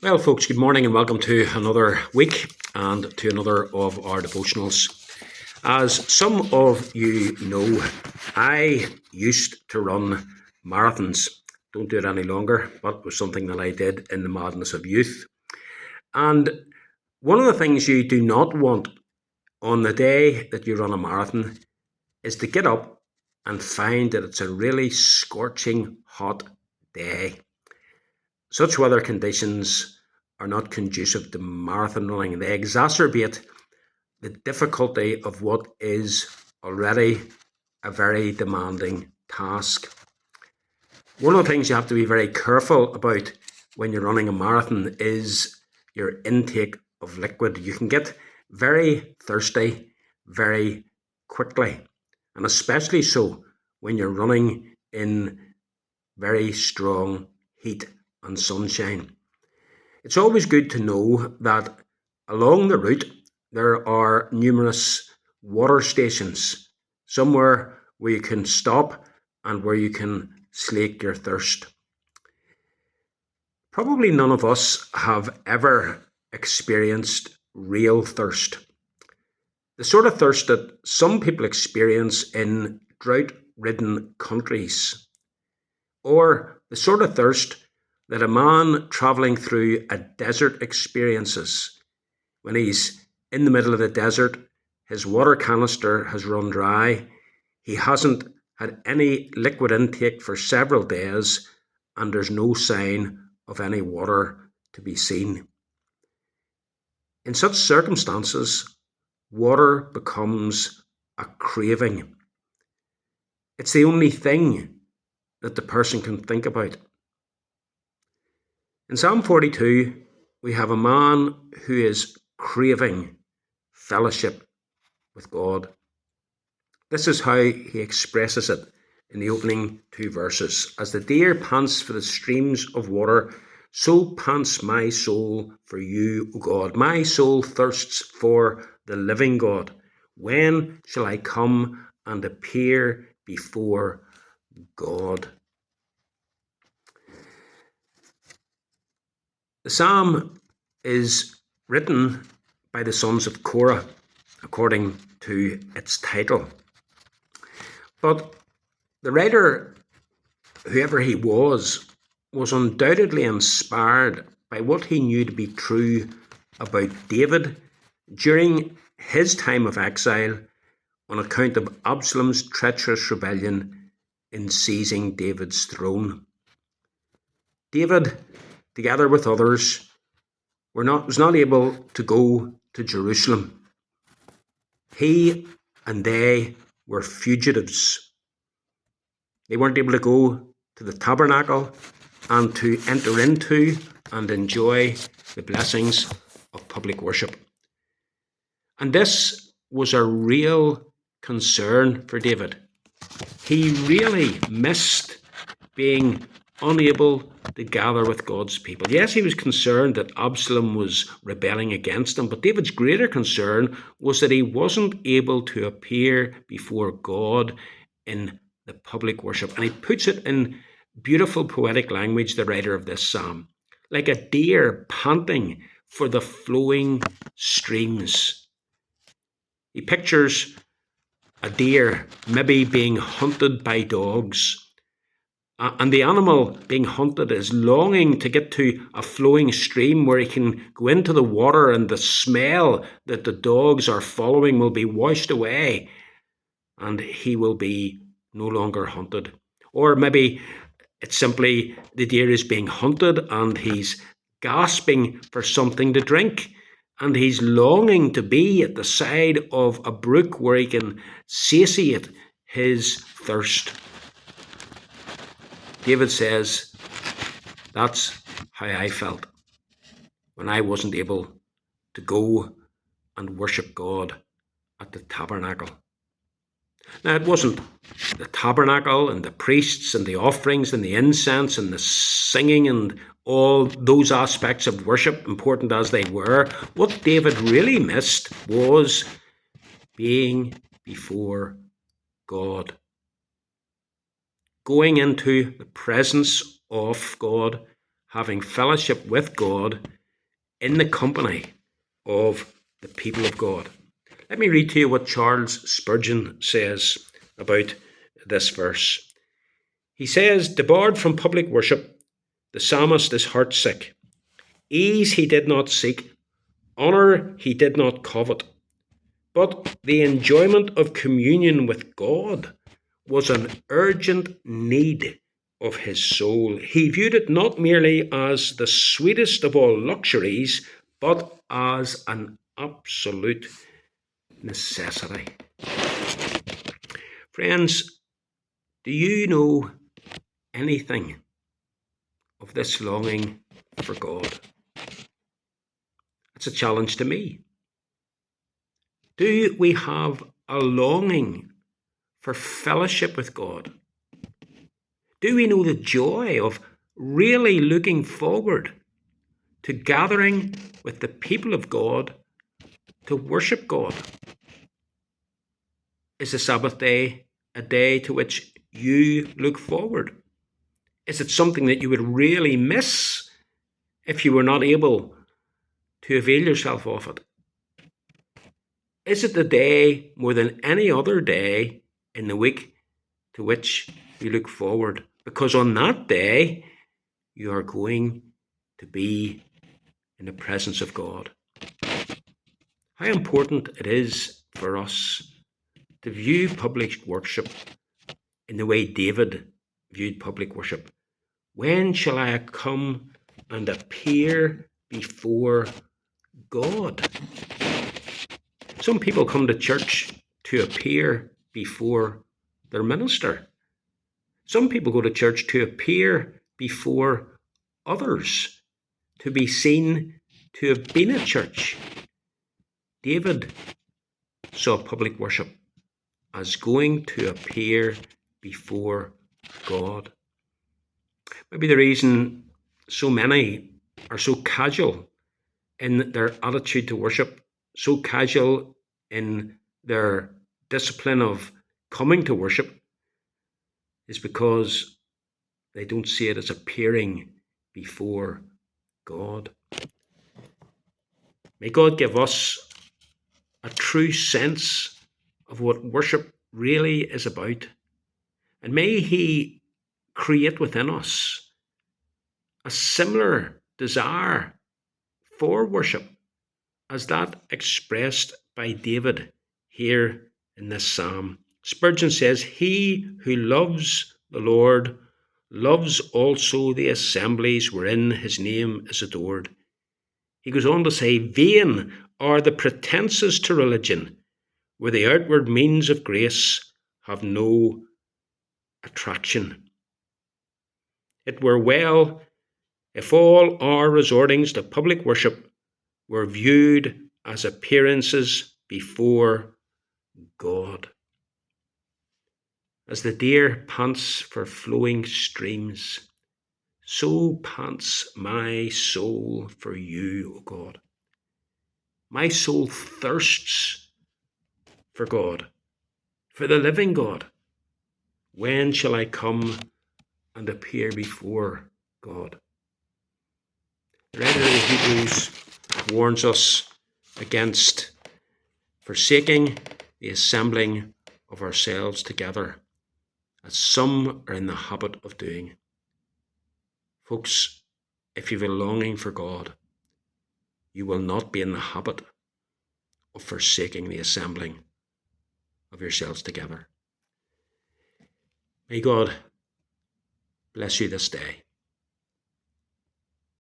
Well, folks, good morning and welcome to another week and to another of our devotionals. As some of you know, I used to run marathons. Don't do it any longer, but it was something that I did in the madness of youth. And one of the things you do not want on the day that you run a marathon is to get up and find that it's a really scorching hot day. Such weather conditions are not conducive to marathon running. They exacerbate the difficulty of what is already a very demanding task. One of the things you have to be very careful about when you're running a marathon is your intake of liquid. You can get very thirsty very quickly, and especially so when you're running in very strong heat and sunshine. It's always good to know that along the route there are numerous water stations, somewhere where you can stop and where you can slake your thirst. Probably none of us have ever experienced real thirst. The sort of thirst that some people experience in drought-ridden countries, or the sort of thirst that a man travelling through a desert experiences when he's in the middle of the desert, his water canister has run dry, he hasn't had any liquid intake for several days, and there's no sign of any water to be seen. In such circumstances, water becomes a craving. It's the only thing that the person can think about. In Psalm 42, we have a man who is craving fellowship with God. This is how he expresses it in the opening two verses. As the deer pants for the streams of water, so pants my soul for you, O God. My soul thirsts for the living God. When shall I come and appear before God? The psalm is written by the sons of Korah, according to its title. But the writer, whoever he was undoubtedly inspired by what he knew to be true about David during his time of exile on account of Absalom's treacherous rebellion in seizing David's throne. David, together with others, was not able to go to Jerusalem. He and they were fugitives. They weren't able to go to the tabernacle and to enter into and enjoy the blessings of public worship. And this was a real concern for David. He really missed being unable to gather with God's people. Yes, he was concerned that Absalom was rebelling against him, but David's greater concern was that he wasn't able to appear before God in the public worship. And he puts it in beautiful poetic language, the writer of this psalm, like a deer panting for the flowing streams. He pictures a deer maybe being hunted by dogs, and the animal being hunted is longing to get to a flowing stream where he can go into the water, and the smell that the dogs are following will be washed away and he will be no longer hunted. Or maybe it's simply the deer is being hunted and he's gasping for something to drink, and he's longing to be at the side of a brook where he can satiate his thirst. David says, that's how I felt when I wasn't able to go and worship God at the tabernacle. Now, it wasn't the tabernacle and the priests and the offerings and the incense and the singing and all those aspects of worship, important as they were. What David really missed was being before God. Going into the presence of God, having fellowship with God, in the company of the people of God. Let me read to you what Charles Spurgeon says about this verse. He says, debarred from public worship, the psalmist is heartsick. Ease he did not seek, honour he did not covet, but the enjoyment of communion with God was an urgent need of his soul. He viewed it not merely as the sweetest of all luxuries, but as an absolute necessity. Friends, do you know anything of this longing for God? It's a challenge to me. Do we have a longing for fellowship with God? Do we know the joy of really looking forward to gathering with the people of God to worship God? Is the Sabbath day a day to which you look forward? Is it something that you would really miss if you were not able to avail yourself of it? Is it the day more than any other day in the week to which you look forward? Because on that day, you are going to be in the presence of God. How important it is for us to view public worship in the way David viewed public worship. When shall I come and appear before God? Some people come to church to appear before their minister. Some people go to church to appear before others, to be seen to have been at church. David saw public worship as going to appear before God. Maybe the reason so many are so casual in their attitude to worship, so casual in their discipline of coming to worship, is because they don't see it as appearing before God. May God give us a true sense of what worship really is about. And may He create within us a similar desire for worship as that expressed by David here in this psalm. Spurgeon says, he who loves the Lord loves also the assemblies wherein his name is adored. He goes on to say, vain are the pretences to religion, where the outward means of grace have no attraction. It were well if all our resortings to public worship were viewed as appearances before God. As the deer pants for flowing streams, so pants my soul for you, O God. My soul thirsts for God, for the living God. When shall I come and appear before God? The writer of the Hebrews warns us against forsaking the assembling of ourselves together, as some are in the habit of doing. Folks, if you have a longing for God, you will not be in the habit of forsaking the assembling of yourselves together. May God bless you this day.